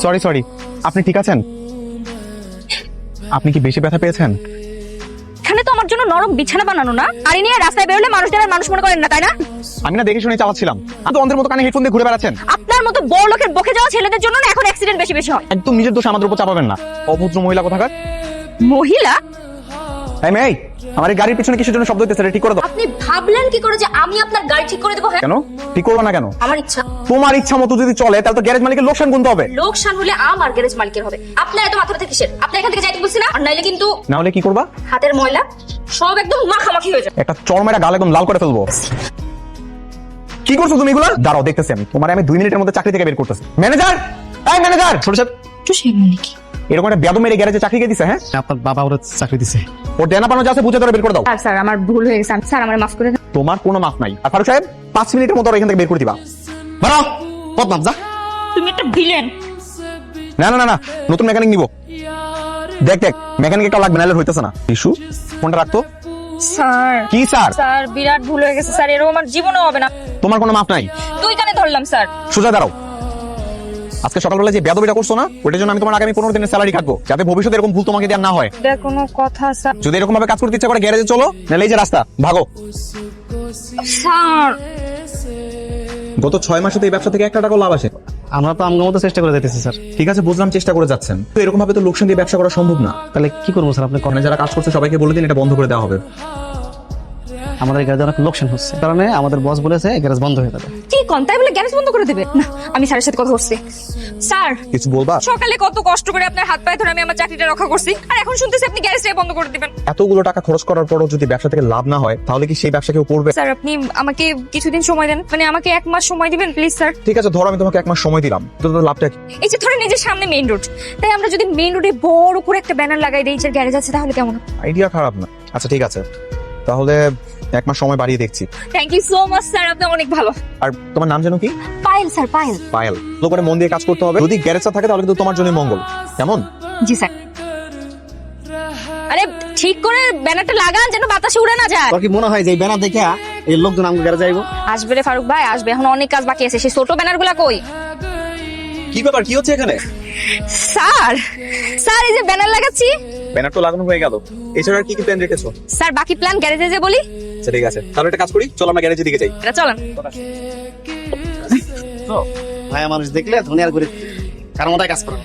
Sorry sorry, আপনি ঠিক আছেন? আপনি কি বেশি ব্যথা পেয়েছেন? এখানে তো আমার জন্য নরম বিছানা বানানো না, আর নিয়ে রাস্তায় বেরোলে মানুষ মনে করেন না, তাই না? আমি না দেখে শুনে চালাচ্ছিলাম, আপনি তো অন্ধের মতো কানে হেডফোন দিয়ে ঘুরে বেড়াচ্ছেন। আপনার মতো বড় লোকের বকে যাওয়া ছেলেদের জন্য না এখন অ্যাক্সিডেন্ট বেশি বেশি হয়। একদম নিজের দোষ আমাদের উপর চাপাবেন না, অভদ্র মহিলা কোথাকার। মহিলা? এই মেয়ে, আমার এই গাড়ির পিছনে কিসের জন্য শব্দ হইতেছে? এটা ঠিক করে দাও। আপনি ভাবলেন কি করে যে আমি আপনার গাড়ি ঠিক করে দেবো? হ্যাঁ, কেন ঠিক করবো না কেন? আমার ইচ্ছা। তোমার ইচ্ছা মতো যদি চলে তাহলে তো গ্যারেজ মালিকের লোকসান গুনতে হবে। লোকসান হলে আমার গ্যারেজ মালিকের হবে। আপনার এত মাথা ব্যথা কিসের? আপনি এখান থেকে যাইতে বলছি না, আর নাইলে কিন্তু না হলে কি করবা? হাতের ময়লা সব একদম মাখামাখি হয়ে যাবে। একটা চরমেরা গাল একদম লাল করে ফেলবো। কি করছো তুমি এগুলা? দাঁড়াও দেখতেছি আমি তোমার। আমি 2 মিনিটের মধ্যে চাকরি থেকে বের করতেছি। ম্যানেজার, এই ম্যানেজার, ছোট সাহেব তো সেই মানে কি? এরকম একটা বেদম মেরে গ্যারেজে চাকরি কে দিছে? হ্যাঁ, আপনার বাবা ওরা চাকরি দিছে। ওর দেনা পানো যা আছে বুঝে ধরে বের করে দাও। স্যার আমার ভুল হয়ে গেছে, স্যার আমার মাফ করে দেন। তোমার কোনো মাফ নাই। আর ফারুক সাহেব 5 মিনিটের মধ্যে এখান থেকে বের করে দিবা। বাড়া বদনাম যা। তুমি একটা ভিলেন। না না না না, নতুন মেকানিক নিব। দেখ দেখ, মেকানিক একটা লাগবে, নাহলে হইতেছে না। ইস্যু ফোনটা রাখতো। স্যার কি স্যার? স্যার বিরাট ভুল হয়ে গেছে স্যার, এরকম আমার জীবনেও হবে না। তোমার কোনো মাফ নাই। তুই কানে ধরলাম স্যার। সোজা দাঁড়াও। আজকে সকালবেলা যে বেয়াদবিটা করছো না, ওটার জন্য আমি তোমার আগামী 15 দিনের স্যালারি কাটবো, যাতে ভবিষ্যতে এরকম ভুল তোমাকে দেওয়া না হয়। এটা কোনো কথা স্যার? যদি এরকম ভাবে কাজ করতে ইচ্ছা করে গ্যারেজে চলো, নাহলে এই যে রাস্তা ভাগো। স্যার গত 6 মাসে তো এই ব্যবসা থেকে 1 টাকাও লাভ আসে। আমরা তো আমগো মতো চেষ্টা করে যাইতেছি স্যার। ঠিক আছে, বুঝলাম চেষ্টা করে যাচ্ছেন, তো এরকম ভাবে তো লোকসান দিয়ে ব্যবসা করা সম্ভব না। তাহলে কি করবো স্যার? আপনি ওখানে যারা কাজ করছে সবাইকে বলে দিন এটা বন্ধ করে দেওয়া হবে। আমাদের গ্যারেজে অনেক লোকসান হচ্ছে, কারণে আমাদের বস বলেছে গ্যারেজ বন্ধ হয়ে যাবে। কি কোন তাই বলে গ্যারেজ বন্ধ করে দেবে? না, আমি স্যারের সাথে কথা বলছি। স্যার কিছু বলবা? সকালে কত কষ্ট করে আপনার হাত পায়ে ধরে আমি আমার চাকরিটা রক্ষা করছি, আর এখন শুনতেছি আপনি গ্যারেজটাই বন্ধ করে দিবেন। এতগুলো টাকা খরচ করার পরও যদি ব্যবসা থেকে লাভ না হয়, তাহলে কি সেই ব্যবসা কেউ করবে? স্যার আপনি আমাকে কিছুদিন সময় দেন, মানে আমাকে 1 মাস সময় দিবেন প্লিজ স্যার। ঠিক আছে, ধরো আমি তোমাকে 1 মাস সময় দিলাম, তো লাভটা কি? এই যে ধরে নিজের সামনে মেইন রোড, তাই আমরা যদি মেইন রোডে বড় করে একটা ব্যানার লাগাই দেই যে গ্যারেজ আছে, তাহলে কেমন হয়? আইডিয়া খারাপ না। আচ্ছা ঠিক আছে, তাহলে 1 মাস সময় বাড়িয়ে দেখছি। Thank you so much sir, আপনি অনেক ভালো। আর তোমার নাম জানো কি? পায়েল স্যার, পায়েল। পায়েল। ভালো করে মন দিয়ে কাজ করতে হবে। যদি গ্যারেজটা থাকে তাহলে কিন্তু তোমার জন্য মঙ্গল। কেমন? জি স্যার। আরে ঠিক করে ব্যানারটা লাগান যেন বাতাসে উড়ে না যায়। তোর কি মনে হয় যে এই ব্যানার দেখে এই লোকজন আমগো গ্যারেজে আইবো? আসবে রে ফারুক ভাই, আসবে। এখন অনেক কাজ বাকি আছে, সেই ছোট ব্যানারগুলো কই? কি ব্যাপার, কি হচ্ছে এখানে? স্যার স্যার এই যে ব্যানার লাগাচ্ছি। ব্যানার তো লাগানো হয়ে গেল, এছাড়া আর কি কি প্ল্যান রেখেছো? স্যার বাকি প্ল্যান গ্যারেজে যে বলি। আচ্ছা ঠিক আছে, তাহলে একটা কাজ করি, চলো আমরা গ্যারেজের দিকে যাই। এটা চলেন। তো ভাইয়া মানুষ দেখলে দুনিয়ার ঘুরে কারণ ওটাই কাজ করে।